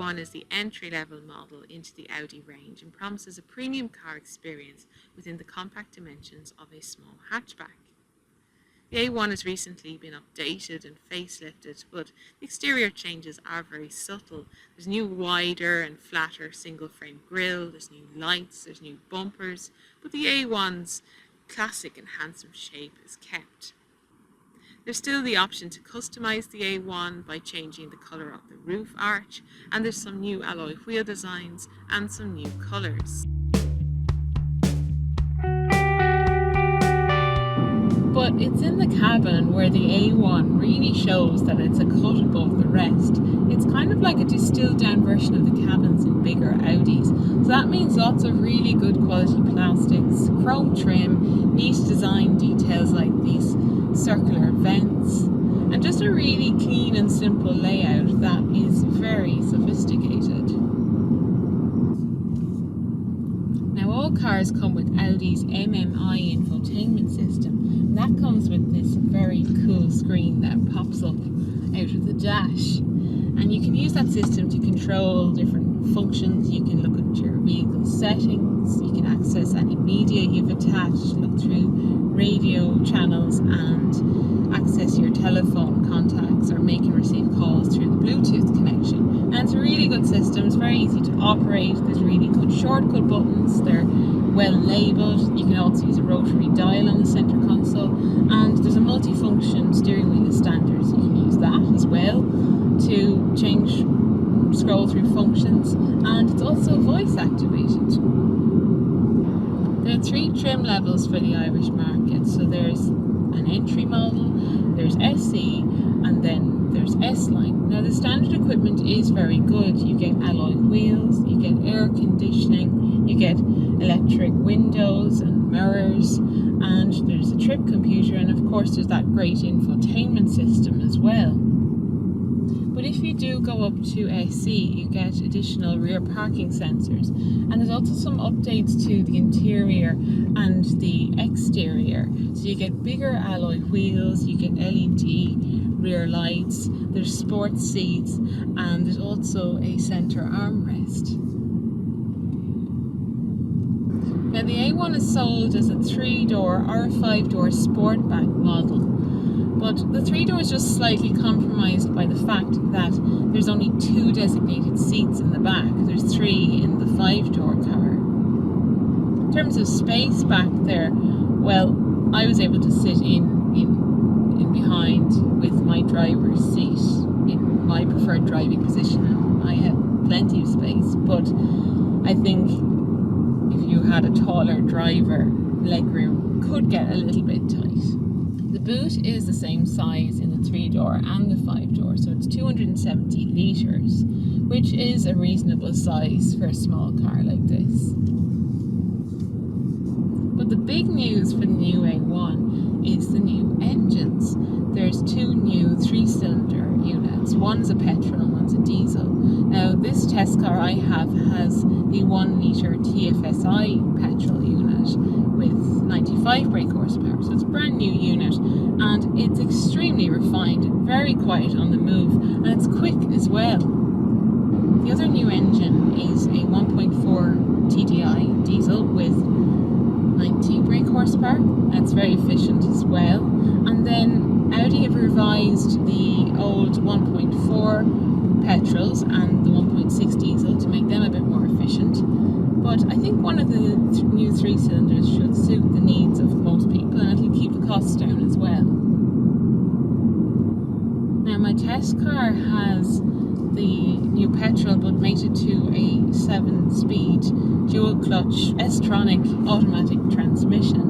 A1 is the entry-level model into the Audi range and promises a premium car experience within the compact dimensions of a small hatchback. The A1 has recently been updated and facelifted, but the exterior changes are very subtle. There's new wider and flatter single-frame grille, there's new lights, there's new bumpers, but the A1's classic and handsome shape is kept. There's still the option to customise the A1 by changing the colour of the roof arch, and there's some new alloy wheel designs and some new colours. But it's in the cabin where the A1 really shows that it's a cut above the rest. It's kind of like a distilled down version of the cabins in bigger Audis. So that means lots of really good quality plastics, chrome trim, neat design details like these circular vents, and just a really clean and simple layout that is very sophisticated. Now all cars come with Audi's MMI infotainment system, and that comes with this very cool screen that pops up out of the dash, and you can use that system to control different functions. You can look at your vehicle settings, you can access any media you've attached, look through radio channels and access your telephone contacts or make and receive calls through the Bluetooth connection. And it's a really good system, it's very easy to operate, there's really good shortcut buttons, they're well labelled. You can also use a rotary dial on the centre console, and there's a multi-function steering wheel standard, so you can use that as well to scroll through functions, and it's also voice activated. There are 3 trim levels for the Irish market, so there's an entry model, there's SE, and then there's S-Line. Now the standard equipment is very good. You get alloy wheels, you get air conditioning, you get electric windows and mirrors, and there's a trip computer, and of course there's that great infotainment system as well. But if you do go up to SE, you get additional rear parking sensors, and there's also some updates to the interior and the exterior. So you get bigger alloy wheels, you get LED rear lights, there's sports seats, and there's also a centre armrest. Now the A1 is sold as a 3-door or a 5-door Sportback model. But the 3-door is just slightly compromised by the fact that there's only 2 designated seats in the back. There's 3 in the 5-door car. In terms of space back there, well, I was able to sit in behind with my driver's seat in my preferred driving position, and I had plenty of space. But I think if you had a taller driver, legroom could get a little bit tight. The boot is the same size in the 3-door and the 5-door, so it's 270 litres, which is a reasonable size for a small car like this. But the big news for the new A1 is the new engines. There's 2 new 3-cylinder units. One's a petrol and one's a diesel. Now this test car I have has the 1 litre TFSI petrol unit with 95 brake horsepower, so it's a brand new unit, and it's extremely refined, very quiet on the move, and it's quick as well. The other new engine is a 1.4 TDI diesel with 90 brake horsepower, and it's very efficient as well. And then Audi have revised the old 1.4 petrols and the 1.6 diesel to make them a bit more efficient. But I think one of the new 3-cylinders should suit the needs of most people, and it'll keep the costs down as well. Now my test car has the new petrol but mated to a 7-speed dual clutch S Tronic automatic transmission,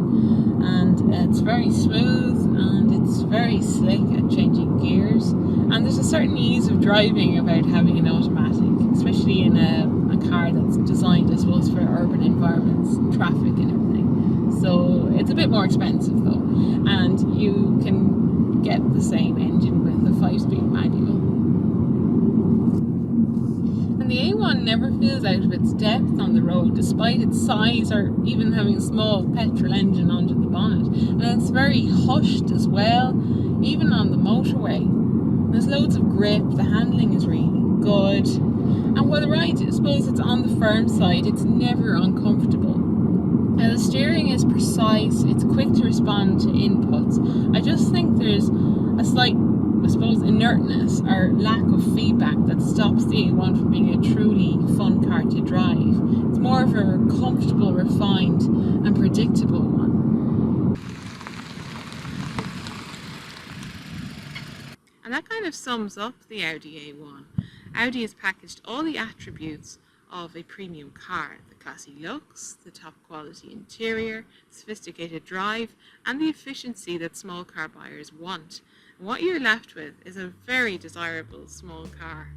and it's very smooth and it's very slick at changing gears, and there's a certain ease of driving about having an automatic, especially in a car that's designed, I suppose, for urban environments, traffic and everything. So it's a bit more expensive though, and you can get the same engine with a 5-speed manual. And the A1 never feels out of its depth on the road, despite its size or even having a small petrol engine under the bonnet. And it's very hushed as well, even on the motorway. There's loads of grip, the handling is really good. And while the ride, I suppose it's on the firm side, it's never uncomfortable. Now the steering is precise, it's quick to respond to inputs. I just think there's a slight, I suppose, inertness or lack of feedback that stops the A1 from being a truly fun car to drive. It's more of a comfortable, refined and predictable one. And that kind of sums up the Audi A1. Audi has packaged all the attributes of a premium car: the classy looks, the top quality interior, sophisticated drive, and the efficiency that small car buyers want. And what you're left with is a very desirable small car.